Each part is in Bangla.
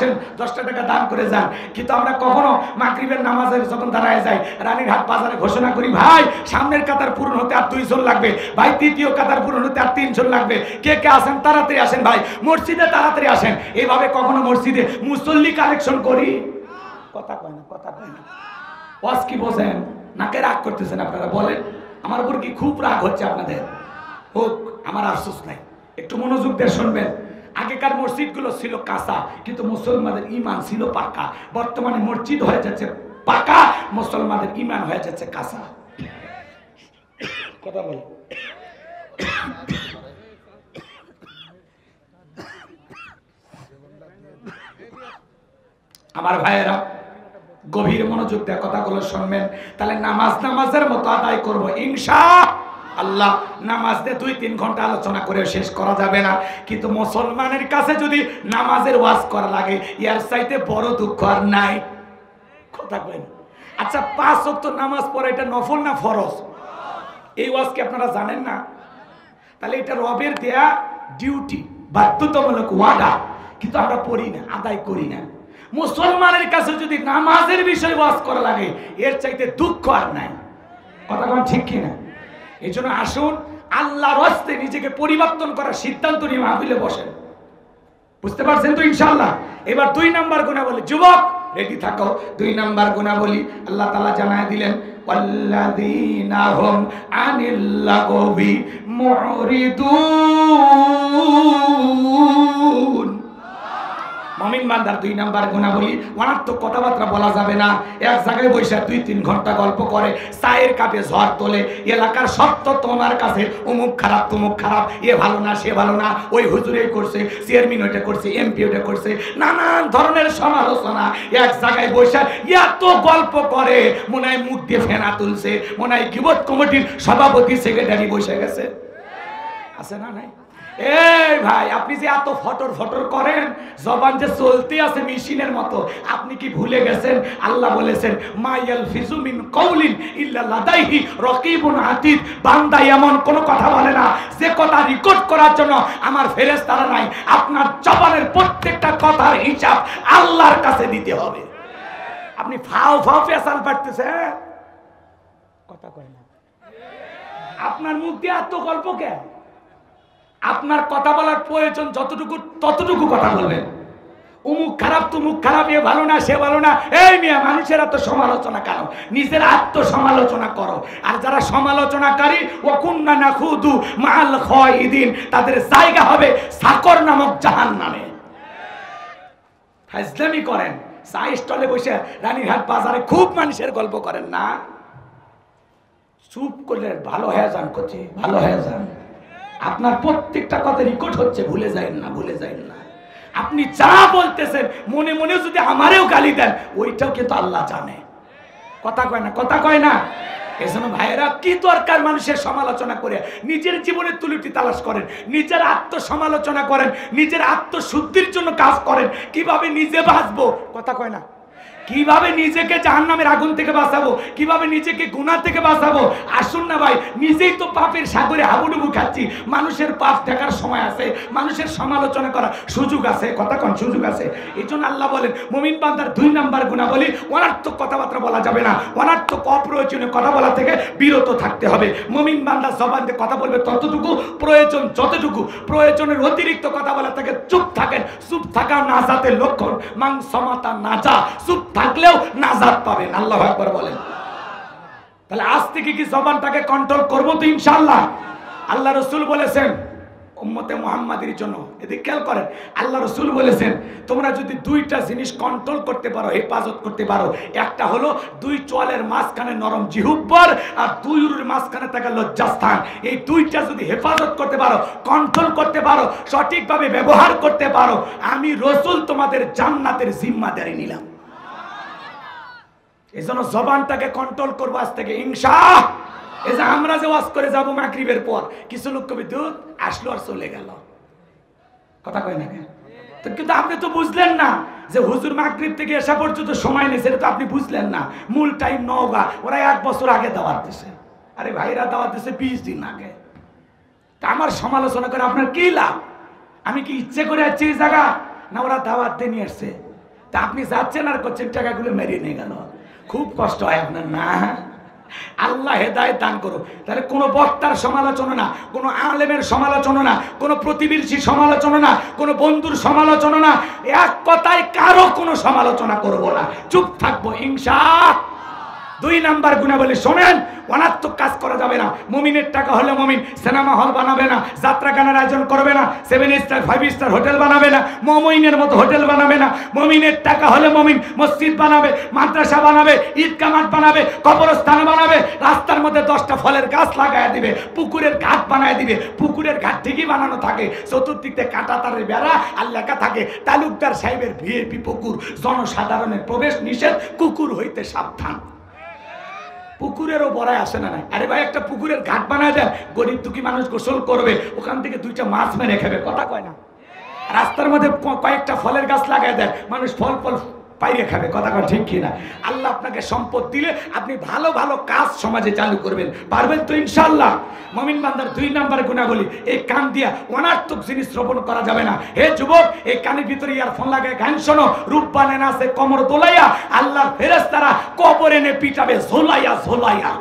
আসেন 10টা টাকা দান করে যান। কিন্তু আমরা কখনো মাগরিবের নামাজের যখন দাঁড়ায় যাই, রানীরহাট বাজারে ঘোষণা করি, ভাই সামনের কাতার পূরণ হতে আর 2 জন লাগবে, ভাই তৃতীয় কাতার পূরণ হতে আর 3 জন লাগবে, কে কে আসেন তাড়াতাড়ি আসেন, ভাই মসজিদে তাড়াতাড়ি আসেন। এইভাবে কখনো মসজিদে মুসল্লি কালেকশন করি? কথা কয় না, কথা কয় না। ওয়াজ কি বোঝেন? নাকে রাগ করতেছেন আপনারা? বলেন, আমার উপর কি খুব রাগ হচ্ছে আপনাদের? হোক, আমার আফসোস নাই, একটু মনোযোগ দিয়ে শুনবেন। আগেকার মসজিদগুলো ছিল কাঁচা, কিন্তু মুসলমানদের ঈমান ছিল পাকা। বর্তমানে মসজিদ হয়ে যাচ্ছে পাকা, মুসলমানদের ঈমান হয়ে যাচ্ছে কাঁচা। কথা বল। আমার ভাইয়েরা গভীর মনোযোগ দিয়ে কথাগুলো শুনবেন, তাহলে নামাজের মতো আদায় করবো ইনশাআল্লাহ। নামাজ দিয়ে 2-3 ঘন্টা আলোচনা করে শেষ করা যাবে না, কিন্তু মুসলমানের কাছে যদি নামাজের ওয়াজ করা লাগে, এর চাইতে বড় দুঃখ আর নাই। কথা বলেন। আচ্ছা, 5 ওয়াক্ত নামাজ পড়া এটা নফল না ফরজ? এই ওয়াজ কি আপনারা জানেন না? তাহলে এটা রবের দেয়া ডিউটি, বাধ্যতামূলক ওয়াদা, কিন্তু আমরা পড়ি না, আদায় করি না। মুসলমানের কাছে যদি নামাজের বিষয় ওয়াজ করা লাগে, এর চাইতে দুঃখ আর নাই। কথা কোন ঠিক কিনা? এই জন্য আসুন আল্লাহর হস্তে নিজেকে পরিবর্তন করার সিদ্ধান্ত নিয়ে মাহফিলে বসেন। বুঝতে পারছেন তো ইনশাআল্লাহ? এবার 2 নাম্বার গুণাবলী, যুবক রেডি থাকো। 2 নাম্বার গুণাবলী আল্লাহ তাআলা জানায় দিলেন, ওয়াল্লাযীনা হুম আনিল লাগবি মুরিদুন। মুমিন বান্দার 2 নাম্বার গুণাবলী, অনার্থক কথাবার্তা বলা যাবে না। এক জায়গায় বসে 2-3 ঘন্টা গল্প করে, চায়ের কাপে ঝড় তোলে, এলাকার সত্য তোমার কাছে, অমুক খারাপ তমুক খারাপ, এ ভালো না সে ভালো না, ওই হুজুর এই করছে, চেয়ারম্যান ওইটা করছে, এমপি ওইটা করছে, নানান ধরনের সমালোচনা। এক জায়গায় বসে এত গল্প করে, মনে হয় মুখ দিয়ে ফেনা তুলছে, মনে হয় গীবত কমিটির সভাপতি সেক্রেটারি বসে গেছে। আছে না নাই? এই ভাই, আপনি যে এত ফটর ফটর করেন, জবান যে চলতে আছে মেশিনের মতো, আপনি কি ভুলে গেছেন আল্লাহ বলেছেন, মা ইয়ালফিজু মিন কাউলিন ইল্লা লাদাইহি রাকিবুন আতীদ। বান্দা এমন কোন কথা বলে না যে কথা রেকর্ড করার জন্য আমার ফেরেশতারা নাই। আপনার জবানের প্রত্যেকটা কথার হিসাব আল্লাহর কাছে দিতে হবে। আপনি ফাও ফাও পেশাল পাড়তেছে, কথা কয় না। আপনার মুখ দিয়ে এত গল্প কেন? আপনার কথা বলার প্রয়োজন যতটুকু ততটুকু কথা বলবেন। অমুক খারাপ তমুক খারাপ, এ ভালো না সে ভালো না। এই মিয়া, মানুষের এত সমালোচনা কেন? নিজের আত্মসমালোচনা করো। আর যারা সমালোচনাকারী, ওয়াকুন্না নাখুদু মাল খায়িদিন, তাদের জায়গা হবে সাকর নামক জাহান্নামে। ফাজলামি করেন, চা স্টলে বসে রানীরহাট বাজারে খুব মানুষের গল্প করেন না, চুপ করলে ভালো হয়ে যান, করছি ভালো হয়ে যান। আপনার প্রত্যেকটা কথা রেকর্ড হচ্ছে, ভুলে যাবেন না, ভুলে যাবেন না। আপনি যা বলতেছেন মনে মনে যদি আমারেও গালি দেন, ওইটাও কিন্তু আল্লাহ জানে। কথা কয় না, কথা কয় না। এজন্য ভাইয়েরা, কি দরকার মানুষের সমালোচনা করে? নিজের জীবনের তুলিটি তালাশ করেন, নিজের আত্মসমালোচনা করেন, নিজের আত্মশুদ্ধির জন্য কাজ করেন। কিভাবে নিজে বাঁচবো? কথা কয় না। কিভাবে নিজেকে জাহান্নামের আগুন থেকে বাঁচাবো, কিভাবে নিজেকে গুনাহ থেকে বাঁচাবো? আসুন না ভাই, নিজেই তো পাপের সাগরে হাবুডুবু খাচ্ছি। মানুষের পাপ দেখার সময় আছে, মানুষের সমালোচনা করার সুযোগ আছে। কথা কোন সুযোগ আছে? এই জন্য আল্লাহ বলেন, মুমিন বান্দার 2 নাম্বার গুণাবলী, অনার্থক কথাবার্তা বলা যাবে না, অনার্থক অপ্রয়োজনীয় কথা বলা থেকে বিরত থাকতে হবে। মুমিন বান্দা জবান দিয়ে কথা বলবে ততটুকু, প্রয়োজন যতটুকু, প্রয়োজনের অতিরিক্ত কথা বলা থেকে চুপ থাকেন। চুপ থাকা নাজাতের লক্ষণ। মান সমাতা নাজা, চুপ থাকলেও নাজাত পাবেন। আল্লাহু আকবার বলেন। তাহলে আজ থেকে কি জবানটাকে কন্ট্রোল করবো তো ইনশাআল্লাহ? আল্লাহ রাসূল বলেছেন উম্মতে মুহাম্মাদের জন্য, এদিকে খেয়াল করেন, আল্লাহ রাসূল বলেছেন, তোমরা যদি 2টা জিনিস কন্ট্রোল করতে পারো, হেফাজত করতে পারো, একটা হলো 2 চোয়ালের মাঝখানে নরম জিহ্বার, আর 2 উরুর মাঝখানে থাকা লজ্জাস্থান। এই 2টা যদি হেফাজত করতে পারো, কন্ট্রোল করতে পারো, সঠিকভাবে ব্যবহার করতে পারো, আমি রাসূল তোমাদের জান্নাতের জিম্মাদারি নিলাম। এজন্য জবানটাকে কন্ট্রোল করবো আজ থেকে ইনশাআল্লাহ। এই যে আমরা যে ওয়াজ করে যাবো মাগরিবের পর, কিছু লোক কবি দুধ আসলো আর চলে গেল। কথা কয় না কেন? কিন্তু আপনি তো বুঝলেন না যে হুজুর মাগরিব থেকে এসা পর্যন্ত সময় নেই, সেটা তো আপনি বুঝলেন না। মূল টাইম নওগাঁ, ওরা 1 বছর আগে দাওয়াত দিছে। আরে ভাইরা দাওয়াত দিছে 20 দিন আগে। তা আমার সমালোচনা করে আপনার কি লাভ? আমি কি ইচ্ছে করে যাচ্ছি এই জায়গা, না ওরা দাওয়াত দিয়ে নিয়ে আসছে? তা আপনি যাচ্ছেন আর করছেন টাকাগুলো মেরিয়ে নিয়ে গেল, খুব কষ্ট হয় আপনার না? আল্লাহ হেদায়েত দান করো। তাহলে কোনো বক্তার সমালোচনা না, কোনো আলেমের সমালোচনা না, কোনো প্রতিবেশীর সমালোচনা না, কোনো বন্ধুর সমালোচনা না, এক কথায় কারো কোনো সমালোচনা করব না, চুপ থাকবো ইনশাআল্লাহ। 2 নাম্বার গুণাবলী শোনেন, অনাত্মক কাজ করা যাবে না। মুমিনের টাকা হলে মুমিন সিনেমা হল বানাবে না, যাত্রা গানের আয়োজন করবে না, 7 স্টার 5 স্টার হোটেল বানাবে না, মুমিনের মতো হোটেল বানাবে না। মুমিনের টাকা হলে মুমিন মসজিদ বানাবে, মাদ্রাসা বানাবে, ঈদগাহ মাঠ বানাবে, কবরস্থান বানাবে, রাস্তার মধ্যে 10টা ফলের গাছ লাগায় দিবে, পুকুরের ঘাট বানায় দিবে। পুকুরের ঘাট ঠিকই বানানো থাকে, চতুর্দিকে কাঁটা তারের বেড়া আর লেখা থাকে তালুকদার সাহেবের ভিআইপি পুকুর, জনসাধারণের প্রবেশ নিষেধ, কুকুর হইতে সাবধান। পুকুরেরও বড়াই আসে না। আরে ভাই, একটা পুকুরের ঘাট বানায় দেয়, গরিব দুঃখী মানুষ গোসল করবে, ওখান থেকে 2টা মাছ মেরে খাবে, কথা কয় না? রাস্তার মধ্যে কয়েকটা ফলের গাছ লাগায় দেয়, মানুষ ফল পাইরে খাবে, কথা কয় ঠিক কিনা? আল্লাহ আপনাকে সম্পদ দিলে আপনি ভালো ভালো কাজ সমাজে চালু করবেন, পারবেন তো ইনশাআল্লাহ। মুমিন বান্দার 2 নাম্বার গুণাবলী, এই কান দিয়া অনার্থক জিনিস শ্রবণ করা যাবে না। হে যুবক, এই কানের ভিতরে ইয়ারফোন লাগায় গান শোনো, রূপবানে নাচে কোমর দোলাইয়া, আল্লাহর ফেরেশতারা কবরে এনে পিটাবে ঝোলাইয়া ঝোলাইয়া,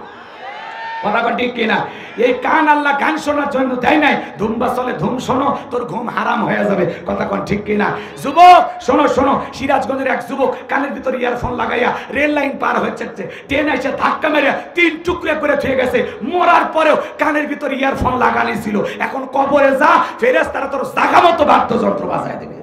কথা কয় ঠিক কিনা? এই কান আল্লাহ গান শোনার জন্য দেয় নাই। ধুমবা চলে, ধুম শোনো, তোর ঘুম হারাম হয়ে যাবে, কথা কন ঠিক কিনা? যুবক শোনো শোনো, সিরাজগঞ্জের এক যুবক কানের ভিতরে ইয়ারফোন লাগাইয়া রেল লাইন পার হচ্ছে, ট্রেন এসে ধাক্কা মেরে 3 টুকরে করে থুয়ে গেছে। মরার পরেও কানের ভিতরে ইয়ারফোন লাগানি ছিল। এখন কবরে যা, ফেরেশতারা তোর জাগা মতো বাদ্যযন্ত্র বাজায় দেবে,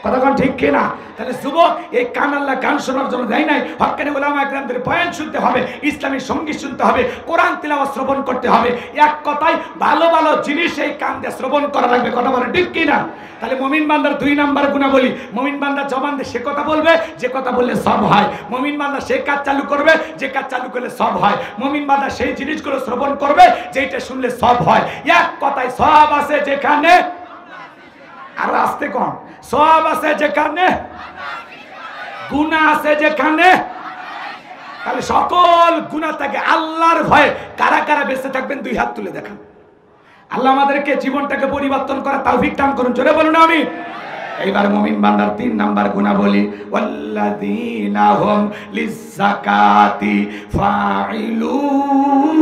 কথা কন ঠিক কিনা? তাহলে যুবক, এই কান আল্লাহ গান শোনার জন্য দেয় নাই। হক্কানি উলামা একরামদের বয়ান শুনতে হবে, ইসলামী সঙ্গীত শুনতে হবে, কোরআন তিলাওয়াত শ্রবণ করতে হবে। এক কথায় ভালো ভালো জিনিস এই কান দিয়ে শ্রবণ করা লাগবে, কথা বলে ঠিক কিনা? তাহলে মুমিন বান্দার 2 নাম্বার গুণাবলী, মুমিন বান্দা জবান দিয়ে সে কথা বলবে যে কথা বললে সব হয়। মুমিন বান্দা সেই কাজ চালু করবে যে কাজ চালু করলে সব হয়। মুমিন বান্দা সেই জিনিসগুলো শ্রবণ করবে যেটা শুনলে সব হয়। এক কথায় সব আছে যেখানে, আর আসতে কোন, সব আছে যেখানে, গুনাহ আছে যেখানে। তাহলে সকল গুনাহ থেকে আল্লাহর ভয়ে কারা কারা বেঁচে থাকবেন 2 হাত তুলে দেখান। আল্লাহ আমাদেরকে জীবনটাকে পরিবর্তন করার তৌফিক দান করুন, জোরে বলুন আমিন। এইবার মুমিন বান্দার 3 নাম্বার গুণাবলী, ওয়াল্লাযীনা হুম লিয-যাকাতি ফাঈলুন।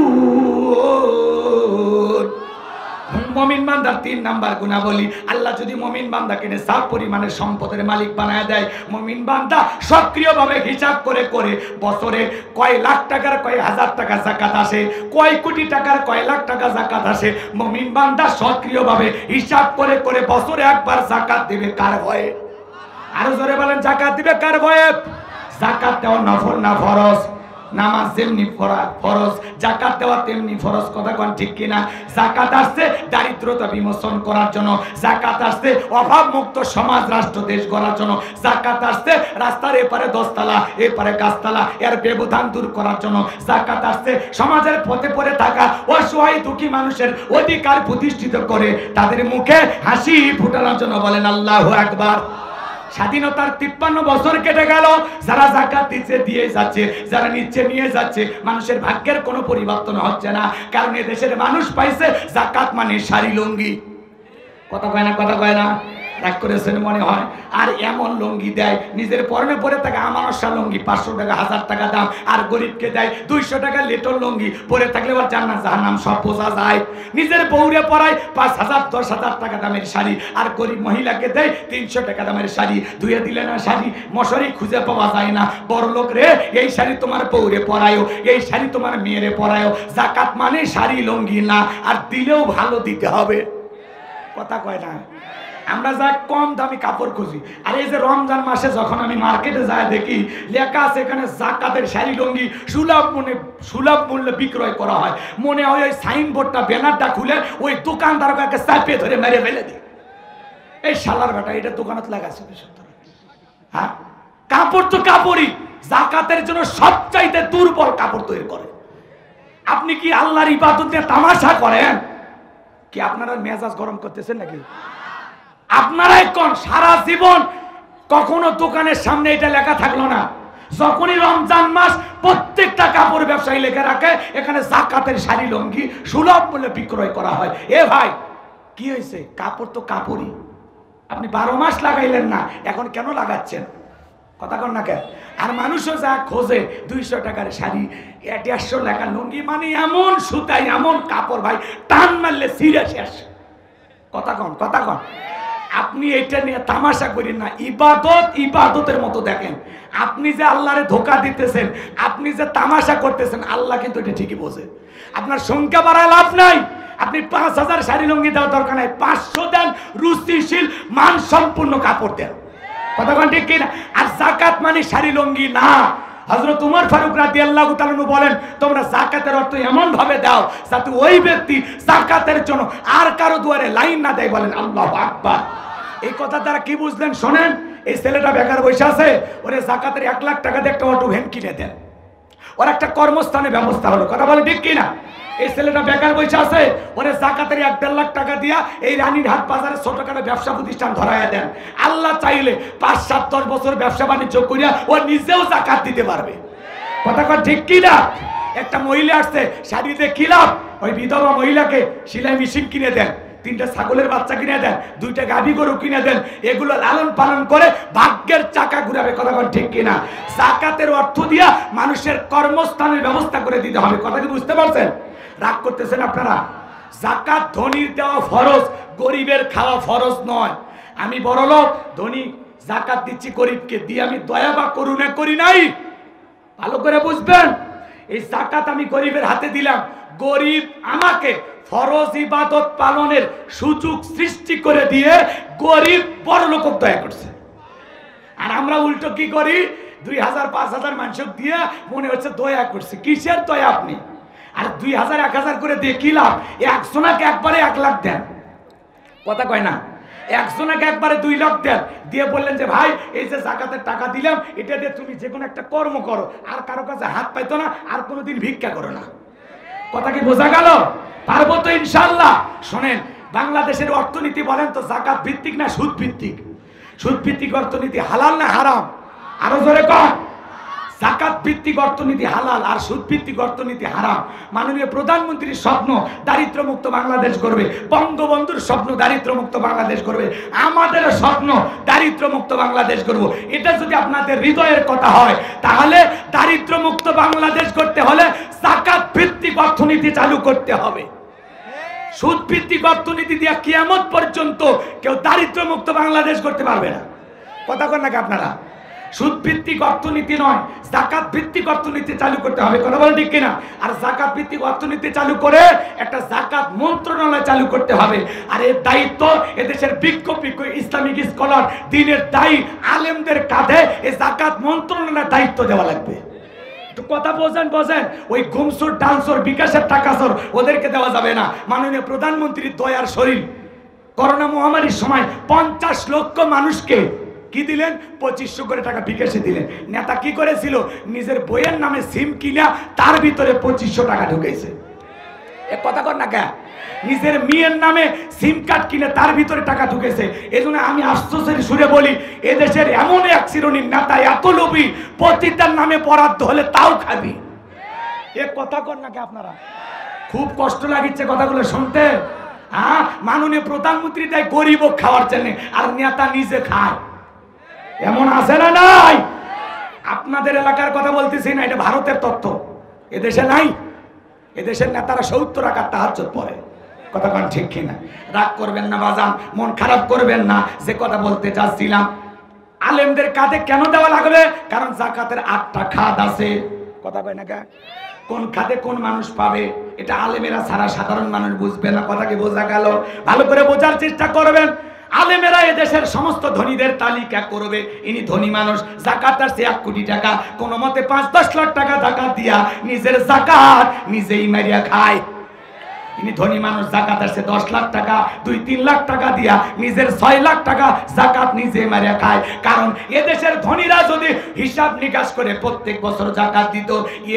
মুমিন বান্দার 3 নাম্বার গুণাবলী, আল্লাহ যদি মুমিন বান্দাকে নিসাব পরিমাণের সম্পদের মালিক বানায় দেয়, মুমিন বান্দা সক্রিয়ভাবে হিসাব করে করে বছরে কয় লাখ টাকার কয় হাজার টাকা যাকাত আসে, কয় কোটি টাকার কয় লাখ টাকা যাকাত আসে, মুমিন বান্দা সক্রিয়ভাবে হিসাব করে করে বছরে একবার যাকাত দিবে কার ভয়ে? আরো জোরে বলেন, যাকাত দিবে কার ভয়ে? যাকাত দেওয়া নফল না ফরজ? নামাজ যেমনি ফরজ, যাকাত দেওয়া তেমনি ফরজ, কথা কোন ঠিক কিনা? যাকাত আসছে দারিদ্রতা বিমোচন করার জন্য, যাকাত আসছে অভাব মুক্ত সমাজ রাষ্ট্র দেশ গড়ার জন্য, যাকাত আসছে রাস্তার এপারে 10 তালা এপারে গাছতলা এর ব্যবধান দূর করার জন্য, যাকাত আসছে সমাজের পথে পড়ে থাকা অসহায় দুঃখী মানুষের অধিকার প্রতিষ্ঠিত করে তাদের মুখে হাসি ফোটানোর জন্য। বলেন আল্লাহু আকবার। স্বাধীনতার 53 বছর কেটে গেল, যারা যাকাত দিচ্ছে দিয়ে যাচ্ছে, যারা নিচ্ছে নিয়ে যাচ্ছে, মানুষের ভাগ্যের কোনো পরিবর্তন হচ্ছে না, কারণ এই দেশের মানুষ পাইছে যাকাত মানে শাড়ি লুঙ্গি, কথা কয় না? কথা কয় না? রাগ করেছেন মনে হয়। আর এমন লুঙ্গি দেয় নিজের পরনে পরে থাকে, আমানসা লুঙ্গি 500 টাকা 1000 টাকা দাম, আর গরিবকে দেয় 200 টাকা লেটর লুঙ্গি, পরে থাকলে আবার জান্নাত জাহান্নাম সব বোঝা যায়। নিজের বউরে পরায় 5000 10,000 টাকা দামের শাড়ি, আর গরিব মহিলাকে দেয় 300 টাকা দামের শাড়ি। ধুয়ে দিলে না শাড়ি, মশারি খুঁজে পাওয়া যায় না। বড় লোক রে, এই শাড়ি তোমার বউরে পরায়ও, এই শাড়ি তোমার মেয়েরে পরায়ও। যাকাত মানে শাড়ি লুঙ্গি না, আর দিলেও ভালো দিতে হবে, কথা কয় না? আমরা যা কম দামি কাপড় খুঁজি, আর এই যে রমজান মাসে যখন আমি মার্কেটে যাই দেখি লেখা আছে এখানে যাকাতের শাড়ি লুঙ্গি সুলভ মূল্যে বিক্রয় করা হয়, মনে হয় ওই সাইনবোর্ডটা ব্যানারটা খুলে ওই দোকানদারকে চাপে ধরে মেরে ফেলে দিই। এই শালার বেটা, এটা দোকানত লাগাচ্ছে। হ্যাঁ, কাপড় তো কাপড়ই, যাকাতের জন্য সবচাইতে দুর্বল কাপড় তৈরি করে। আপনি কি আল্লাহর ইবাদত নিয়ে তামাশা করেন? কি আপনারা মেজাজ গরম করতেছেন নাকি? আপনারাই কোন সারা জীবন কখনো দোকানের সামনে এটা লেখা থাকলো না? যখনই রমজান মাস প্রত্যেকটা কাপড় ব্যবসায়ী লেখা রাখে এখানে যাকাতের শাড়ি লুঙ্গি সুলভ মূল্যে বিক্রয় করা হয়। এ ভাই, কি হয়েছে? কাপড় তো কাপড়ই, আপনি 12 মাস লাগাইলেন না, এখন কেন লাগাচ্ছেন? কথা কন না কে? আর মানুষও যা খোঁজে 200 টাকার শাড়ি, 150 টাকার লুঙ্গি, মানে এমন সুতাই এমন কাপড় ভাই টান মারলে ছিঁড়ে শেষ। কথা কন, কথা কন। আপনি এটা নিয়ে তামাশা করেন না। ইবাদত ইবাদতের মতো দেখেন। আপনি যে আল্লাহরে ধোকা দিতেছেন, আপনি যে তামাশা করতেছেন, আল্লাহ কিন্তু এটা ঠিকই বোঝে। আপনার সংখ্যা বাড়ায় লাভ নাই। আপনি 5000 শাড়ি লুঙ্গি দেওয়ার দরকার নাই, 500 দেন, রুচিশীল মান সম্পূর্ণ কাপড় দেন। কথা কন ঠিক কিনা? আর যাকাত মানে শাড়ি লুঙ্গি না। হযরত উমর ফারুক রাদিয়াল্লাহু তাআলা আনহু বলেন, তোমরা যাকাতের অর্থ এমন ভাবে দাও যাতে ওই ব্যক্তি যাকাতের জন্য আর কারো দুয়ারে লাইন না দেয়। বলেন আল্লাহু আকবার। এই কথা দ্বারা কি বুঝলেন শোনেন। এই ছেলেটা বেকার বসে আছে, ওরে যাকাতের 1 লাখ টাকা দিয়ে একটা অটো ভ্যান কিনে দেন, ওর একটা কর্মস্থানের ব্যবস্থা হলো। কথা বলে ঠিক কিনা? এই ছেলেটা বেকার বসে আছে, ওরে যাকাতের 1-1.5 লাখ টাকা দিয়া এই রানীরহাট বাজারে ছোটখাটো ব্যবসা প্রতিষ্ঠান ধরাইয়া দেন। আল্লাহ চাইলে 5-7-10 বছর ব্যবসা বাণিজ্য করিয়া ও নিজেও যাকাত দিতে পারবে। কথা কন ঠিক কিনা? একটা মহিলা আসছে শাড়ি দিয়ে কি লাভ? ওই বিধবা মহিলাকে সেলাই মেশিন কিনে দেন, 3টা ছাগলের বাচ্চা কিনে দেন, 2টা গাভী গরু কিনে দেন, এগুলো লালন পালন করে ভাগ্যের চাকা ঘুরাবে। কথা বল ঠিক কিনা? যাকাতের অর্থ দিয়া মানুষের কর্মস্থানের ব্যবস্থা করে দিতে হবে। কথা কি বুঝতে পারছেন? রাগ করতেছেন আপনারা? যাকাত ধনীর দেওয়া ফরজ, গরিবের খাওয়া ফরজ নয়। আমি বড়লোক, ধনী যাকাত দিচ্ছি, গরিবকে দিয়ে আমি দয়া বা করুণা করি নাই। ভালো করে বুঝবেন। এই যাকাত আমি গরিবের হাতে দিলাম, গরিব আমাকে ফরজ ইবাদত পালনের সুযোগ সৃষ্টি করে দিয়ে গরিব বড় লোক দয়া করছে। আর আমরা উল্টো কি করি? 2000-5000 মানুষ দিয়ে মনে হচ্ছে দয়া করছে। কিসের দয়া আপনি? আর 2000-1000 করে দিয়ে কি লাভ? একজনকে একবারে 1 লাখ দেন। কথা কয় না? একজনকে একবারে 2 লাখ দেন, দিয়ে বললেন যে ভাই এই যে যাকাতের টাকা দিলাম, এটা দিয়ে তুমি যে কোনো একটা কর্ম করো, আর কারো কাছে হাত পাইতো না, আর কোনোদিন ভিক্ষা করো না। কথা কি বোঝা গেল? পারবো তো ইনশাআল্লাহ। শোনেন, বাংলাদেশের অর্থনীতি বলেন তো যাকাত ভিত্তিক না সুদ ভিত্তিক? সুদ ভিত্তিক অর্থনীতি হালাল না হারাম? আরো জোরে কর। যাকাত ভিত্তিক অর্থনীতি হালাল আর সুদ ভিত্তিক অর্থনীতি হারাম। মাননীয় প্রধানমন্ত্রীর স্বপ্ন দারিদ্র্যমুক্ত বাংলাদেশ করবে, বঙ্গবন্ধুর স্বপ্ন দারিদ্র্যমুক্ত বাংলাদেশ করবে, আমাদের স্বপ্ন দারিদ্র্যমুক্ত বাংলাদেশ করব। এটা যদি আপনাদের হৃদয়ের কথা হয়, তাহলে দারিদ্র্যমুক্ত বাংলাদেশ করতে হলে যাকাত ভিত্তিক অর্থনীতি চালু করতে হবে। সুদ ভিত্তিক অর্থনীতি দিয়ে কিয়ামত পর্যন্ত কেউ দারিদ্র্যমুক্ত বাংলাদেশ করতে পারবে না। কথা কন নাকি আপনারা? সুদ ভিত্তিক অর্থনীতি নয়, যাকাত ভিত্তিক অর্থনীতি চালু করতে হবে। কথা বলেন ঠিক কিনা? আর যাকাত ভিত্তিক অর্থনীতি চালু করে একটা যাকাত মন্ত্রণালয় চালু করতে হবে। আর এর দায়িত্ব এদেশের বিজ্ঞ ইসলামিক স্কলার, দ্বীনের দায়ী আলেমদের কাঁধে এই যাকাত মন্ত্রণালয়ের দায়িত্ব দেওয়া লাগবে। কথা বোঝেন বোঝেন। ওই ঘুমসুর ডান্সর বিকাশের টাকাসর ওদেরকে দেওয়া যাবে না। মাননীয় প্রধানমন্ত্রীর দয়ার শরীর করোনা মহামারীর সময় 50 লক্ষ মানুষকে কি দিলেন? 2500 করে টাকা বিকাশে দিলেন। নেতা কি করেছিল? নিজের বইয়ের নামে সিম কিনা তার ভিতরে 2500 টাকা ঢুকেছে। এ কথা কর না কে? নিজের মেয়ের নামে সিম কার্ড কিনে তার ভিতরে টাকা ঢুকেছে। এজন্য আমি আশ্চর্যের সুরে বলি, এদেশের এমন এক শ্রেণীর নেতা এত লোভী, পতিতার নামে বরাদ্দ হলে তাও খাবি। এ কথা কর না কে আপনারা? খুব কষ্ট লাগিচ্ছে কথাগুলো শুনতে। হ্যাঁ, মাননীয় প্রধানমন্ত্রী দেয় গরিব খাওয়ার জন্য, আর নেতা নিজে খায়। এমন আছে না নাই? আপনাদের এলাকার কথা বলতেছি না, এটা ভারতের তথ্য। এদেশে নাই। এদেশের নেতারা 70 টাকার তাহাজ্জুদ পড়ে। কথা কন ঠিক কিনা? রাগ করবেন না বাজান, মন খারাপ করবেন না। যে কথা বলতে চাচ্ছিলাম, আলেমদের কাঁধে কেন দেওয়া লাগবে? কারণ যাকাতের 8টা খাত আছে। কথা কয় না কে? কোন খাতে কোন মানুষ পাবে এটা আলেমেরা ছাড়া সাধারণ মানুষ বুঝবে না। কথা কি বোঝা গেল? ভালো করে বোঝার চেষ্টা করবেন। আলেমেরা এদেশের সমস্ত ধনীদের তালিকা করবে, ইনি ধনী মানুষ, যাকাত আসছে 1 কোটি টাকা, কোন মতে 5-10 লাখ টাকা যাকাত দিয়া নিজের যাকাত নিজেই মারিয়া খায়। ইনি ধনী মানুষ, যাকাত আসছে 10 লাখ টাকা, 2-3 লাখ টাকা দিয়া নিজের 6 লাখ টাকা যাকাত নিজে মারিয়া খায়। কারণ এদেশের ধনীরা যদি হিসাব নিকাশ করে প্রত্যেক বছর যাকাত দিত,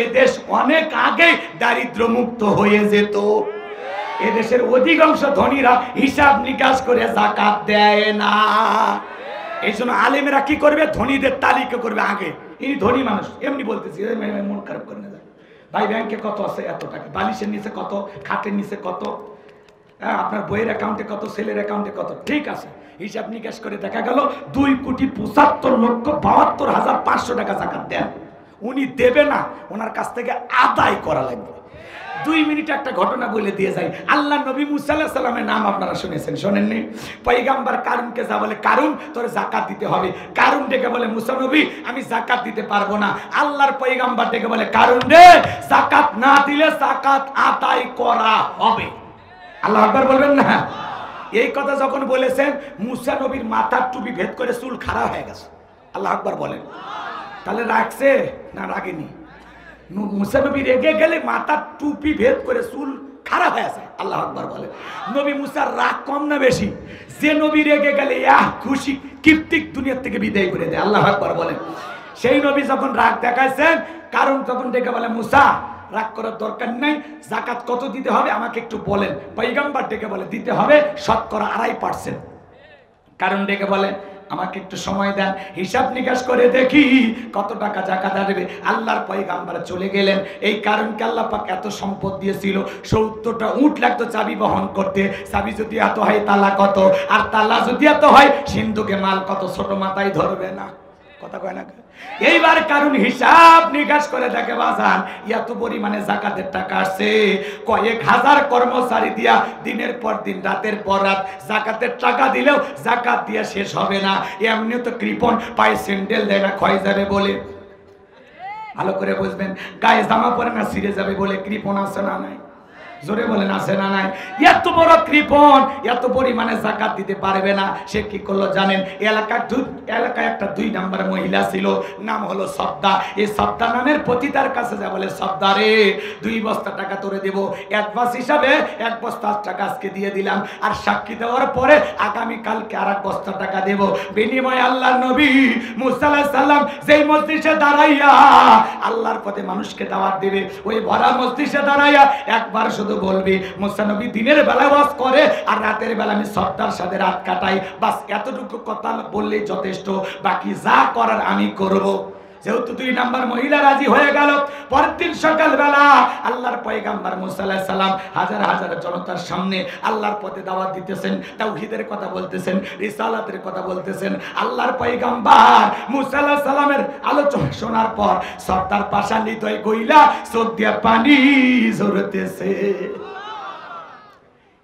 এদেশ অনেক আগে দারিদ্র মুক্ত হয়ে যেত। এদেশের অধিকাংশ ধনীরা হিসাব নিকাশ করে যাকাত দেয় না। এই জন্য আলেমেরা কি করবে? ধনীদের তালিকা করবে আগে। ইনি ধনী মানুষ, এমনি বলতেছি, মন খারাপ করে না ভাই। ব্যাংকে কত আছে? এত টাকা। বালিশের নিচে কত? খাটের নিচে কত? আপনার বইয়ের অ্যাকাউন্টে কত? ছেলের অ্যাকাউন্টে কত? ঠিক আছে, হিসাব নিকাশ করে দেখা গেল 2,75,72,500 500 টাকা জাকাত দেন, উনি দেবে না, ওনার কাছ থেকে আদায় করা লাগবে। 2 মিনিট একটা ঘটনা বলে দিয়ে যাই। আল্লাহ নবী মুসা আলাইহিস সালামের নাম আপনারা শুনেছেন, শোনেননি? পয়গম্বর কারুনকে যা বলে, কারুন তোর জাকাত দিতে হবে। কারুন ডেকে বলে, মুসা নবী আমি জাকাত দিতে পারবো না। আল্লাহর পয়গম্বর ডেকে বলে, কারুন রে জাকাত না দিলে জাকাত আদায় করা হবে। আল্লাহু আকবার বলবেন না? এই কথা যখন বলেছেন, মুসা নবীর মাথার টুপি ভেদ করে চুল খাড়া হয়ে গেছে। আল্লাহু আকবার বলেন। তাহলে রাখছে না রাগেনি? মুসা নবী রেগে গেলে মাথার টুপি ভেদ করে চুল খারাপ হয়ে যায়। আল্লাহু আকবার বলে। নবী মুসার রাগ কম না বেশি? যে নবী রেগে গেলে খুশি কীর্তিক দুনিয়া থেকে বিদায় করে দেয়। আল্লাহু আকবার বলেন। সেই নবী যখন রাগ দেখাইছেন, কারণ তখন ডেকে বলে, মুসা রাগ করার দরকার নাই, জাকাত কত দিতে হবে আমাকে একটু বলেন। পয়গম্বর ডেকে বলে, দিতে হবে 2.5%। কারণ ডেকে বলে, আমাকে একটু সময় দেন, হিসাব নিকাশ করে দেখি কত টাকা জাকাত আসবে। আল্লাহর পয়গম্বর চলে গেলেন। এই কারণকে আল্লাহ পাক এত সম্পদ দিয়েছিল, 70টা উট লাগতো চাবি বহন করতে। চাবি যদি এত হয় তালা কত, আর তালা যদি এত হয় সিন্ধুকে মাল কত, ছোট মাথায় ধরবে না। কথা কয় না? এইবার কারণ হিসাব নিকাশ করে দেখে বাজান এত পরিমাণে জাকাতের টাকা আসছে, কয়েক হাজার কর্মচারী দিয়া দিনের পর দিন রাতের পর রাত জাকাতের টাকা দিলেও জাকাত দিয়া শেষ হবে না। এমনি তো কৃপণ, পায়ে স্যান্ডেল দেয় না ক্ষয় যাবে বলে। ভালো করে বুঝবেন, গায়ে জামা পরে না ছিঁড়ে যাবে বলে কৃপণ আছে না নাই? জোরে বলেন আছে না নাই? এত বড় কৃপণ, এত পরিমাণে জাকাত দিতে পারবে না। সে কি করলো জানেন? এলাকায় একটা 2 নাম্বার মহিলা ছিল, নাম হলো সবদা। এই সবদা নামের পতিতার কাছে যা বলে, সবদা রে 2 বস্তা টাকা তোরে দেবো, অ্যাডভান্স হিসাবে 1 বস্তা টাকা আজকে দিয়ে দিলাম, আর সাক্ষী দেওয়ার পরে আগামী কালকে আর 1 বস্তা টাকা দেব। বিনিময়ে আল্লাহর নবী মুসা আলাইহিস সালাম যেই মজলিসে দাঁড়াইয়া আল্লাহর পথে মানুষকে দাওয়াত দেবে, ওই ভরা মজলিসে দাঁড়াইয়া একবার শুধু বলবি, মুসা নবী দিনের বেলা ওয়াজ করে আর রাতের বেলা আমি সবদার সাথে রাত কাটাই, বাস এতটুকু কথা বললেই যথেষ্ট, বাকি যা করার আমি করব। যেহেতু 2 নাম্বার মহিলা রাজি হয়ে গেল, পরের দিন সকালবেলা আল্লাহর পয়গম্বর মুসা আলাইহিস সালাম হাজার হাজার জনতার সামনে আল্লাহর পথে দাওয়াত দিতেছেন, তাওহীদের কথা বলতেছেন, রিসালাতের কথা বলতেছেন। আল্লাহর পয়গম্বর মুসা আলাইহিস সালামের আলোচনা শোনার পর সর্দার পাশান্বিত হয়ে গইলা চোখ দিয়ে পানি ঝরতেছে।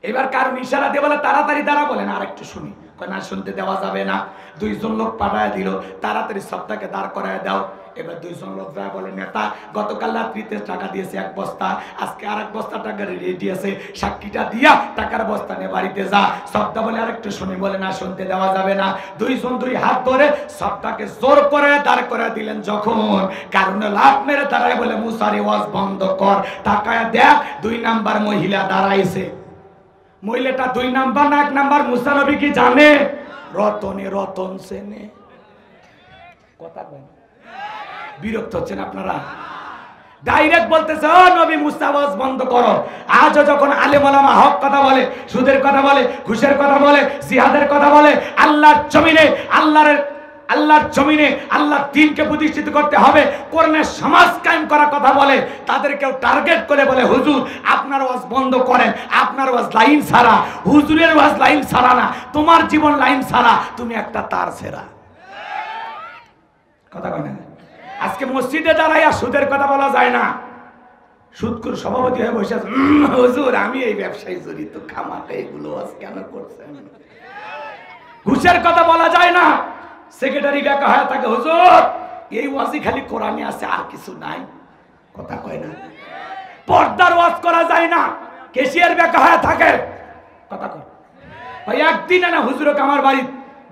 এবার কারণ ইশারা দিয়ে বলে, তাড়াতাড়ি দাঁড়া। বলেন আর একটু শুনি। না, শুনতে দেওয়া যাবে না। 2 জন লোক পাঠায় দিল, তাড়াতাড়ি সবটাকে দাঁড় করায় দাও। এবার 2 জন লোক যায় বলে, নেতা গতকাল রাত্রিতে টাকা দিয়েছে 1 বস্তা, আজকে আর 1 বস্তা টাকা রেডি আছে, সাক্ষীটা দিয়া টাকার বস্তা নিয়ে বাড়িতে যা। সবটা বলে আর একটু শুনি। বলে না, শুনতে দেওয়া যাবে না। 2 জন 2 হাত ধরে সবটাকে জোর করে দাঁড় করে দিলেন। যখন কারণে লাভ মেরে দাঁড়ায় বলে, মুসারি ওয়াজ বন্ধ কর, তাকায় দেখ 2 নাম্বার মহিলা দাঁড়াইছে। মহিলাটা 2 নাম্বার না 1 নাম্বার? মুসা নবী কি জানে? রতনে রতন সেনে। কথা বলেন, বিরক্ত হচ্ছেন আপনারা? ডাইরেক্ট বলতেছে, ও নবী মুসা ওয়াজ বন্ধ করো। আজও যখন আলেম ওলামা হক কথা বলে, সুদের কথা বলে, ঘুষের কথা বলে, জিহাদের কথা বলে, আল্লাহর জমিনে আল্লাহর দ্বীনকে প্রতিষ্ঠিত করতে হবে, কোরআনের সমাজ কায়েম করার কথা বলে, তাদেরকেও টার্গেট করে বলে, হুজুর আপনার ওয়াজ বন্ধ করেন, আপনার ওয়াজ লাইন ছাড়া। হুজুরের ওয়াজ লাইন ছাড়া না, তোমার জীবন লাইন ছাড়া, তুমি একটা তার ছেঁড়া। কথা কয় না? আজকে মসজিদে দাঁড়াইয়া সুদের কথা বলা যায় না। সুদখোর সভাপতি হয়ে বসে আছে, হুজুর আমি এই ব্যবসায় জড়িত, খামাকে এগুলো ওয়াজ কেন করছেন? ঘুষের কথা বলা যায় না। সেক্রেটারি বেকা হয় থাকে, হুজুর এই ওয়াজই খালি কোরআনে আছে, আর কিছু নাই। কথা কয় না? পর্দার ওয়াজ করা যায় না, কেশিয়ার বেকা হয়ে থাকে। কথা কয়? ভাই একদিন না হুজুরকে আমার বাড়ি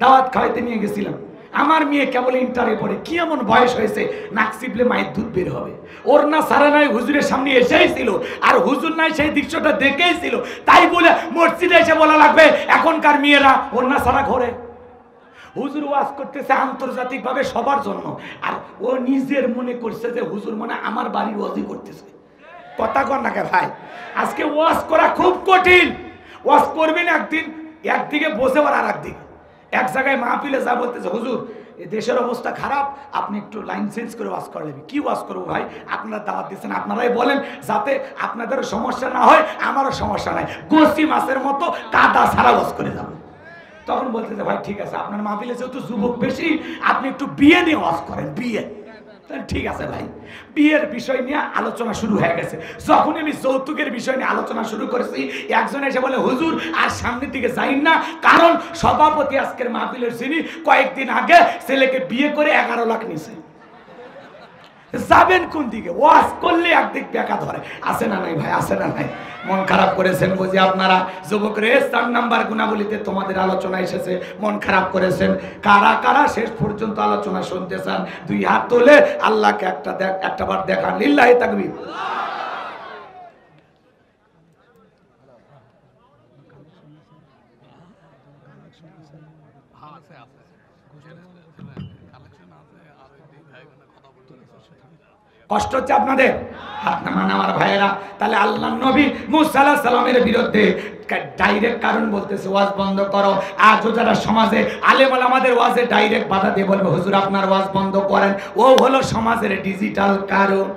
দাওয়াত খাওয়াইতে নিয়ে গেছিলাম। আমার মেয়ে কেবল ইন্টারে পড়ে, কি এমন বয়স হয়েছে নাক চিপলে মায়ের দুধ বের হবে। ওর না সারা নাই হুজুরের সামনে এসেই ছিল, আর হুজুর নাই সেই দৃশ্যটা দেখেই ছিল। তাই বলে মসজিদে এসে বলা লাগবে এখনকার মেয়েরা ওর না সারা ঘরে। হুজুর ওয়াজ করতেছে আন্তর্জাতিক ভাবে সবার জন্য, আর ও নিজের মনে করছে যে হুজুর মানে আমার বাড়ির ওয়াজই করতেছে। কথা কর না কে ভাই? আজকে ওয়াজ করা খুব কঠিন। ওয়াজ করবেন একদিন, একদিকে বসে আর একদিকে এক জায়গায় মাহফিলে যা বলতেছে, হুজুর দেশের অবস্থা খারাপ, আপনি একটু লাইন চেঞ্জ করে ওয়াজ করে নেবেন। কি ওয়াজ করবো ভাই? আপনারা দাওয়াত দিচ্ছেন, আপনারাই বলেন, যাতে আপনাদেরও সমস্যা না হয় আমারও সমস্যা নাই। গোসি মাছের মতো কাদা ছাড়া ওয়াজ করে যাবো। তখন বলতেছে ভাই ঠিক আছে, আপনার মাহফিলে যেহেতু যুবক বেশি, আপনি একটু বিয়ে নিয়ে ওয়াজ করেন, বিয়ে। ঠিক আছে ভাই, বিয়ের বিষয় নিয়ে আলোচনা শুরু হয়ে গেছে। যখন আমি যৌতুকের বিষয় নিয়ে আলোচনা শুরু করেছি, একজন এসে বলে হুজুর আর সামনের দিকে যাই না, কারণ সভাপতি আজকের মাহফিলের যিনি কয়েকদিন আগে ছেলেকে বিয়ে করে 11 লাখ নিছে। যাবেন কোন দিকে? ওয়াজ করলে একদিক বেকা ধরে। আছে না নাই ভাই, আছে না নাই? মন খারাপ করেছেন বুঝি আপনারা যুবক রে। 4 নাম্বার গুণাবলীতে তোমাদের আলোচনা এসেছে, মন খারাপ করেছেন। কারা কারা শেষ পর্যন্ত আলোচনা শুনতে চান? 2 হাত তুলে আল্লাহকে একটাবার দেখান। লিল্লাহি তাকবীর। কষ্ট হচ্ছে আপনাদের? হাত নামান আমার ভাইয়েরা। তাহলে আল্লাহর নবী মুসা আলাইহিস সালামের বিরুদ্ধে ডাইরেক্ট কারণ বলতেছে ওয়াজ বন্ধ করো। আজও যারা সমাজে আলেম ওলামাদের ওয়াজে ডাইরেক্ট বাধা দিয়ে বলবে হুজুর আপনার ওয়াজ বন্ধ করেন, ও হলো সমাজের ডিজিটাল কারণ।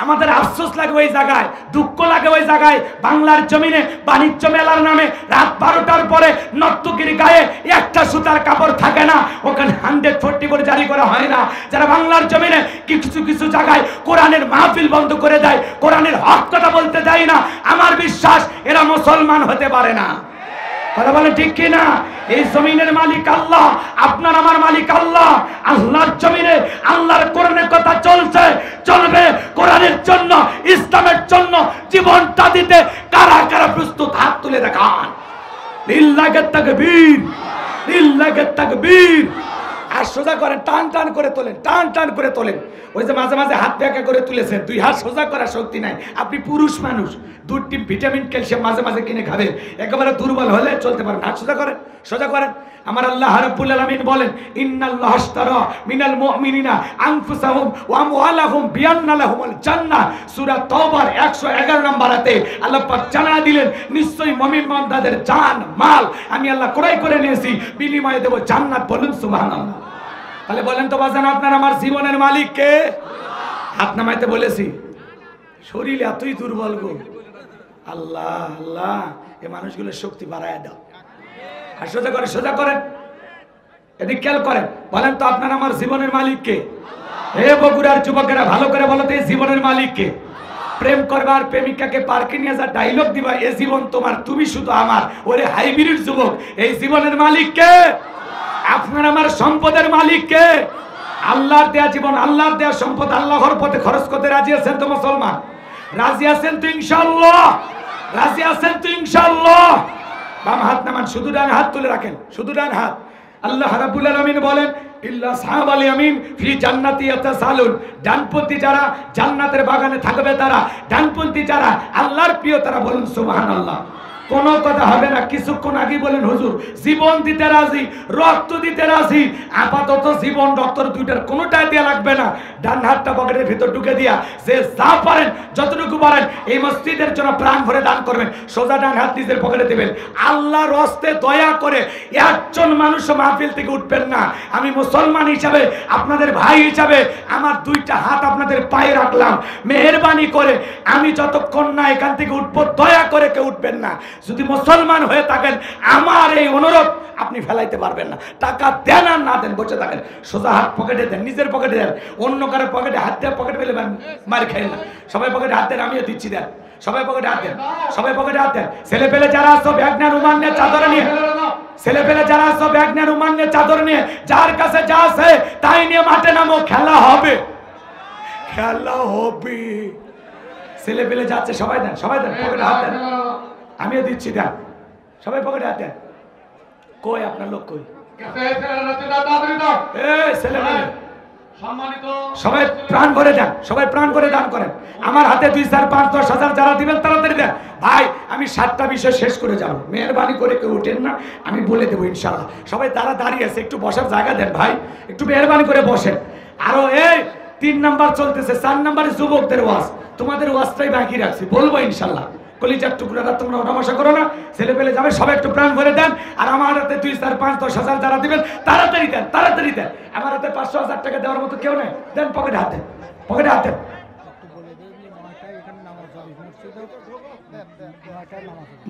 আমাদের আফসোস লাগে ওই জায়গায়, দুঃখ লাগে ওই জায়গায়। বাংলার জমিনে বাণিজ্য মেলার নামে রাত 12টার পরে নর্তকীর গায়ে একটা সুতার কাপড় থাকে না, ওখানে 144 জারি করা হয় না। যারা বাংলার জমিনে কিছু কিছু জায়গায় কোরআনের মাহফিল বন্ধ করে দেয়, কোরআনের হক কথা বলতে দেয় না, আমার বিশ্বাস এরা মুসলমান হতে পারে না। কথা বলে ঠিক কিনা? এই জমিনের মালিক আল্লাহ, আপনার আমার মালিক আল্লাহ। আল্লাহর জমিনে আল্লাহর কোরআনের কথা চলছে, চলবে। কোরআনের জন্য, ইসলামের জন্য জীবনটা দিতে কারা কারা প্রস্তুত? হাত তুলে দেখান। লিল্লাহি তাকবীর, লিল্লাহি তাকবীর। আর সোজা করেন, টান টান করে তোলেন, টান টান করে তোলেন। ওই যে মাঝে মাঝে হাত ব্যাকা করে তুলেছেন, 2 হাত সোজা করার শক্তি নাই। আপনি পুরুষ মানুষ, 2টি ভিটামিন ক্যালসিয়াম মাঝে মাঝে কিনে খাবেন, একেবারে দুর্বল হলে চলতে পারেন। হাত সোজা করেন, সোজা করেন। আমার আল্লাহ রাব্বুল আলামিন বলেন ইন্নাল্লাহ আশতারা মিনাল মুমিনিনা আনফুসাহুম ওয়া আমওয়ালাহুম বিআন্না লাহুমুল জান্নাহ। সূরা তাওবার 111 নম্বর আয়াতে আল্লাহ পাক জানায়া দিলেন নিশ্চয়ই মুমিন বান্দাদের জান মাল আমি আল্লাহ ক্রয় করে নিয়েছি, বিনিময়ে দেব জান্নাত। বলুন সুবহানাল্লাহ। তাহলে বলেন তো বাজান, আপনার আমার জীবনের মালিক কে? হাত নামাইতে বলেছি। শরীর এতই দুর্বল গো, আল্লাহ আল্লাহ, এই মানুষগুলোর শক্তি বাড়ায় দাও। আর সোজা করে, সোজা করেন, এদিক খেয়াল করেন। বলেন তো আপনার আমার জীবনের মালিক কে? হে বগুড়ার যুবকেরা ভালো করে বলো তো, এই জীবনের মালিক কে? প্রেম করবার প্রেমিকাকে পার্কে নিয়ে যা ডায়লগ দিবা, এ জীবন তোমার, তুমি শুধু আমার। ওরে হাইব্রিড যুবক, এই জীবনের মালিক কে? আপনার আমার সম্পদের মালিক কে? আল্লাহর দেয়া জীবন, আল্লাহর দেয়া সম্পদ আল্লাহর পথে খরচ করতে রাজি আছেন তো মুসলমান? রাজি আছেন তো ইনশাআল্লাহ? রাজি আছেন তো ইনশাআল্লাহ? বাম হাত নামান, শুধু ডান হাত তুলে রাখেন, শুধু ডান হাত। আল্লাহ রাব্বুল আলামিন বলেন ইল্লা সাহাবাল ইয়ামিন ফি জান্নাতি ইয়াতাসালুন। ডানপন্থী যারা জান্নাতের বাগানে থাকবে তারা, ডানপন্থী যারা আল্লাহর প্রিয় তারা। বলুন সুবহানাল্লাহ। কোনো কথা হবে না। কিছুক্ষণ আগে বলেন হুজুর জীবন দিতে রাজি, রক্ত দিতে রাজি। আপাতত জীবন রক্ত দুইটার কোনোটাই দেয়া লাগবে না। ডান হাতটা পকেটের ভিতর ঢুকে দিয়া যে যা পারেন যতটুকু পারেন এই মসজিদের জন্য প্রাণ ভরে দান করবেন। সোজা ডান হাত নিজের পকেটে দেবেন। আল্লাহর হস্তে দয়া করে একজন মানুষ মাহফিল থেকে উঠবেন না। আমি মুসলমান হিসাবে, আপনাদের ভাই হিসাবে আমার 2টা হাত আপনাদের পায়ে রাখলাম। মেহেরবানি করে আমি যতক্ষণ না এখান থেকে উঠবো, দয়া করে কেউ উঠবেন না। যদি মুসলমান হয়ে থাকেন আমার এই অনুরোধ আপনি ফেলাইতে পারবেন না। টাকা দেন আর না দেন, বসে থাকেন। সোজা হাত পকেটে দেন, নিজের পকেটে দেন। অন্য কারো পকেটে হাত দেন, পকেটে পেলে মার খাই না। সবাই পকেটে হাত দেন, আমিও দিচ্ছি, দেন। সবাই পকেটে হাত দেন, সবাই পকেটে হাত দেন। ছেলে পেলে যারা আসো ব্যাগ নেন, রুমাল নিয়ে, চাদর নিয়ে। ছেলে পেলে যারা আসো ব্যাগ নেন, রুমাল নিয়ে, চাদর নিয়ে। যার কাছে যা আছে তাই নিয়ে মাঠে নামো, খেলা হবে, খেলা হবে। ছেলে পেলে যাচ্ছে, সবাই দেন, সবাই দেন, পকেটে হাত দেন। আমিও দিচ্ছি, দেন। সবাই পকেটে হাত দেন। কই আপনার লোক কই? সবাই প্রাণ ভরে দেন, সবাই প্রাণ ভরে দান করেন। আমার হাতে 2, 4, 5, 10 হাজার যারা দিবেন তাড়াতাড়ি দেন। ভাই আমি 7টা বিষয় শেষ করে যাবো, মেহরবানি করে কেউ উঠেন না, আমি বলে দেবো ইনশাআল্লাহ। সবাই তারা দাঁড়িয়ে আছে, একটু বসার জায়গা দেন ভাই, একটু মেহরবানি করে বসেন। আরো এই 3 নাম্বার চলতেছে, 4 নাম্বারে যুবকদের ওয়াজ। তোমাদের ওয়াজটাই বাকি রাখছি, বলবো ইনশাআল্লাহ। কলিজার টুকরাটা তোমরা ওঠাবসা করো না, ছেলে পেলে যাবে, সবাই একটু প্রাণ ভরে দেন। আর আমার হাতে 2, 4, 5, 10 হাজার যারা দিবেন তাড়াতাড়ি দেন, তাড়াতাড়ি দেন। আমার হাতে 500 হাজার টাকা দেওয়ার মতো কেউ নেই, দেন। পকেটে হাত দেন, পকেটে হাত দেন।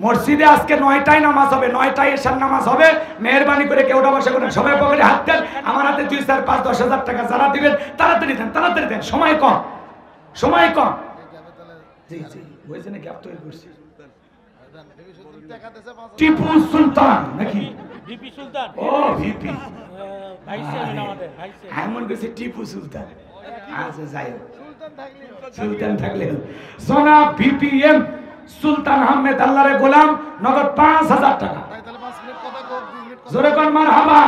মসজিদে আজকে 9টায় নামাজ হবে, 9টায় এশার নামাজ হবে। মেহেরবানি করে কেউ বসে করেন, সবাই পকেটে হাত দেন। আমার হাতে 2, 4, 5, 10,000 টাকা যারা দিবেন তাড়াতাড়ি দেন, তাড়াতাড়ি দেন, সময় কম, সময় কম। জি জি, হয়েছে নাকি? আপ তৈরি করছি টিপু সুলতান নাকি? ভিপি সুলতান। ও ভিপি, ভাইস চেয়ারম্যান আমাদের, ভাইস চেয়ারম্যান। এমন কিছু টিপু সুলতান। আচ্ছা যাই হোক, সুলতান থাকলে জনাব ভিপিএম সুলতান আহমেদ আল্লাহরে গোলাম, নগদ 5,000 টাকা। জোরে কোন মারহাবা।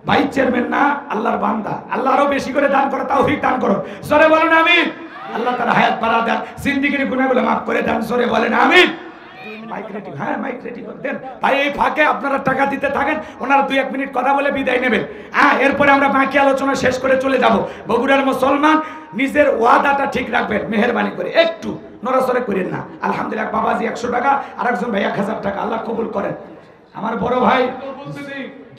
ভাইস চেয়ারম্যান না, আল্লাহর বান্দা। আল্লাহ আরো বেশি করে দান করো, তৌফিক দান করো। জোরে বলেন আমিন। আল্লাহ তাআলা হায়াত বাড়া দেন, জিন্দেগীর গুনাহগুলো maaf করে দেন। জোরে বলেন আমিন। Mic ready? হ্যাঁ মাইক রেডি করে দেন ভাই। এই ফাঁকে আপনারা টাকা দিতে থাকেন, ওনারা 2-1 মিনিট কথা বলে বিদায় নেবেন। হ্যাঁ, এরপরে আমরা বাকি আলোচনা শেষ করে চলে যাব। বগুড়ার মুসলমান নিজের ওয়াদাটা ঠিক রাখবেন, মেহেরবানি করে একটু নড়াচড়া করেন না। আলহামদুলিল্লাহ, বাবাজি 100 টাকা, আর একজন ভাই 1000 টাকা। আল্লাহ কবুল করেন। আমার বড় ভাই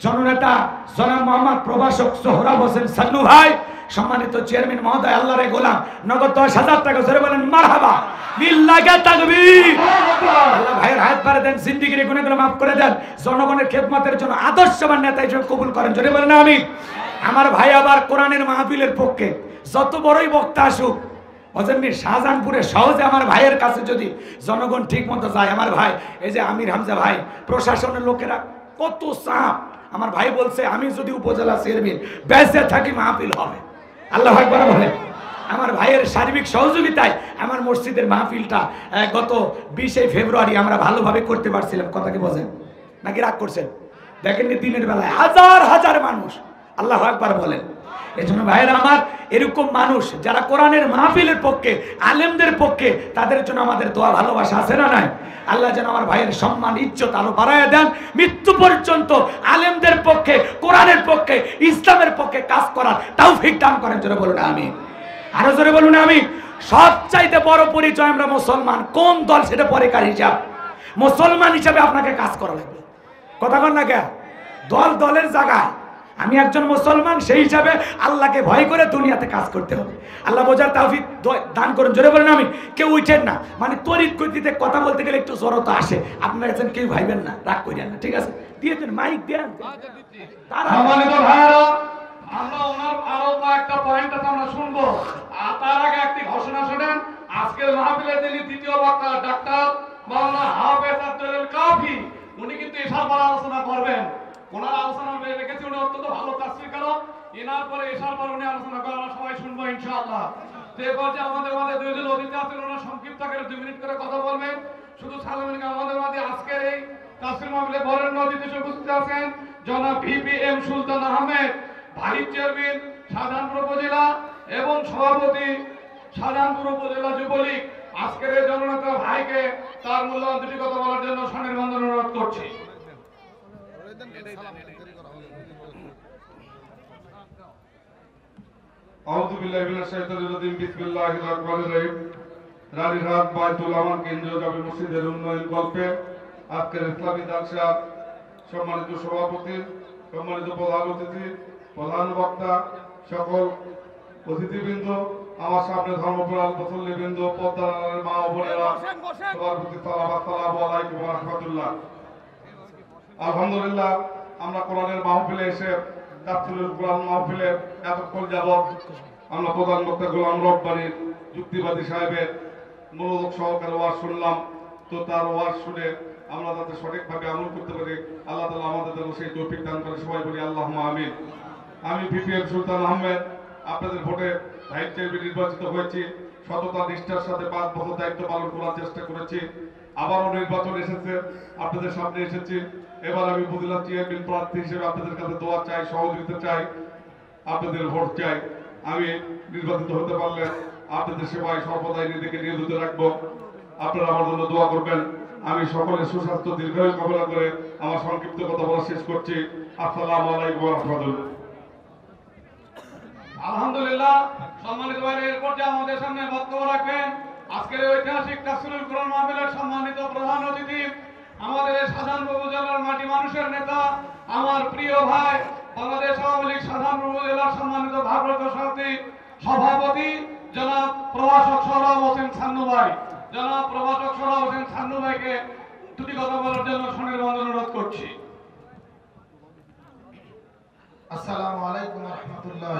জননেতা জনাব মোহাম্মদ প্রভাষক সোহরাব হোসেন সান্নু ভাই, সম্মানিত চেয়ারম্যান মহোদয় আল্লাহর গোলাম, নগদ 10,000 টাকা। জোরে বলেন মারহাবা, লিল্লাহি তাকবীর। আল্লাহ ভাইয়ের হায়াত বাড়ায় দেন, জিন্দেগীর গুনাহগুলো maaf করে দেন, জনগণের খেদমতের জন্য আদর্শবান নেতা হিসেবে কবুল করেন। জোরে বলেন আমিন। আমার ভাই আবার কোরআনের মাহফিলের পক্ষে যত বড়ই বক্তা আসুক, অজন্যে শাহজাহানপুরে সহজে আমার ভাইয়ের কাছে যদি জনগণ ঠিক মতো যায়, আমার ভাই এই যে আমির হামজা ভাই, প্রশাসনের লোকেরা কত চাপ। আমার ভাই বলছে আমি যদি উপজেলা চেয়ারম্যান বেঁচে থাকি মাহফিল হবে। আল্লাহু আকবার বলেন। আমার ভাইয়ের সার্বিক সহযোগিতায় আমার মসজিদের মাহফিলটা গত 20 ফেব্রুয়ারি আমরা ভালোভাবে করতে পারছিলাম। কথা কি বোঝেন নাকি রাগ করছেন? দেখেননি দিনের বেলায় হাজার হাজার মানুষ। আল্লাহু আকবার বলেন। এজন্য ভাইয়েরা আমার, এরকম মানুষ যারা কোরআনের মাহফিলের পক্ষে, আলেমদের পক্ষে, তাদের জন্য আমাদের দোয়া ভালোবাসা আছে না নাই? আল্লাহ যেন আমার ভাইয়ের সম্মান ইজ্জত আরো বাড়ায় দেন, মৃত্যু পর্যন্ত আলেমদের পক্ষে, কোরআনের পক্ষে, ইসলামের পক্ষে কাজ করার তৌফিক দান করেন। জোরে বলুন আমিন। আরো জোরে বলুন আমিন। সবচাইতে বড় পরিচয় আমরা মুসলমান, কোন দল সেটা পরেকার হিসাব। মুসলমান হিসাবে আপনাকে কাজ করা লাগবে। কথা কন না কে? দল দলের জায়গায়, আমি একজন মুসলমান, সেই হিসাবে আল্লাহকে ভয় করে দুনিয়াতে কাজ করতে হবে। আল্লাহ বোঝার তৌফিক দান করুন। জোরে বলেন আমিন। কেউ উঠেন না, মানে তড়িৎ গতিতে কথা বলতে গেলে একটু জড়তা আসে। আপনারা আছেন, কেউ ভাইবেন না, রাগ করেন না, ঠিক আছে? দিয়ে দেন, মাইক দেন। সম্মানিত ভাইরা, আমরা ওনার আরো কয়েকটা পয়েন্ট আছে আমরা শুনবো। তার আগে একটি ঘোষণা শুনেন। আজকের মাহফিলে যিনি দ্বিতীয় বক্তা ডাক্তার মাওলানা হাফেজ আব্দুল কাফি, উনি কিন্তু এশার পর আলোচনা করবেন। ওনার আলোচনা রেখেছি, উনি অত্যন্ত ভালো তাফসীর কারক। এনার পরে এশার পর উনি আলোচনা করে আমরা সবাই শুনবো ইনশাআল্লাহ। যে পর্যায়ে আমাদের মাঝে দুইজন অতিথি আছেন, ওনারা সংক্ষিপ্ত করে 2 মিনিট করে কথা বলবেন। শুধু সালামিন আমাদের মাঝে আজকের এই তাফসীর মাহফিলে বরেণ্য অতিথি উপস্থিত আছেন জনাব ভিপিএম সুলতান আহমেদ, ভাইস চেয়ারম্যান শাহজাহানপুর উপজেলা এবং সভাপতি শাহজাহানপুর উপজেলা যুবলীগ। আজকের এই জননেতা ভাইকে তার মূল্যবান 2টি কথা বলার জন্য সনির্বান্ধন অনুরোধ করছি। আউযু বিল্লাহি মিনাশ শাইতানির রাজিম। বিসমিল্লাহির রহমানির রহিম। রানীরহাট বাইতুল আমান কেন্দ্রীয় জামে মসজিদের উন্নয়ন কল্পে আজকের ইসলামী জালসা সম্মানিত সভাপতি, সম্মানিত প্রধান অতিথি, প্রধান বক্তা, সকল অতিথিবৃন্দ, আমার সামনে ধর্মপ্রাণ মুসল্লিবৃন্দ, পদ্মার মা ও বোনেরা, সবার প্রতি সালাম, আসসালামু আলাইকুম ওয়া রাহমাতুল্লাহ। আলহামদুলিল্লাহ, আমরা কোরআনের মাহফিলে এসে তাফসীরুল কোরআন মাহফিলে এতক্ষণ যাবত আমরা প্রধান বক্তা গোলাম রব্বানীর যুক্তিবাদী সাহেবের মনোযোগ সহকারে ওয়াজ শুনলাম। তো তার ওয়াজ শুনে আমরা যাতে সঠিকভাবে আমল করতে পারি, আল্লাহ তাআলা আমাদের জন্য সেই তৌফিক দান করে। সবাই বলি আল্লাহুম্মা আমিন। আমি ভিপিএম সুলতান আহমেদ আপনাদের ভোটে ভাইস চেয়ারম্যান নির্বাচিত হয়েছি। সততা নিষ্ঠার সাথে 5 বছর দায়িত্ব পালন করার চেষ্টা করেছি। আবারও নির্বাচন এসেছে, আপনাদের সামনে এসেছি। এবার আমি উপজেলা চেয়ারম্যান প্রার্থী হিসেবে আপনাদের কাছে দোয়া চাই, সহযোগিতা চাই, আপনাদের ভোট চাই। আমি নির্বাচিত হতে পারলে আপনাদের সেবায় সর্বদাই নিজেকে নিয়োজিত রাখবো। আপনারা আমার জন্য দোয়া করবেন। আমি সকলের সুস্বাস্থ্য দীর্ঘায়ু কামনা করে আমার সংক্ষিপ্ত কথা বলা শেষ করছি। আসসালামু আলাইকুম ওয়া রাহমাতুল্লাহ। আলহামদুলিল্লাহ, সম্মানিত ভাইরা, এরপর যে আমাদের সামনে বক্তব্য রাখবেন আজকের ঐতিহাসিক তাফসীরুল কোরআন মাহফিলের সম্মানিত প্রধান অতিথি, আমাদের শাহজাহানপুর উপজেলার মাটি মানুষের নেতা, আমার প্রিয় ভাই, বাংলাদেশ আওয়ামী লীগ শাহজাহানপুর উপজেলার সম্মানিত ভারপ্রাপ্ত সভাপতি জনাব প্রভাষক সোহরাব হোসেন সান্নু ভাই। জনাব প্রভাষক সোহরাব হোসেন ছান্নু ভাইকে দুটি কথা বলার জন্য সুনির্বাণ অনুরোধ করছি। আসসালামু আলাইকুম রহমতুল্লাহ।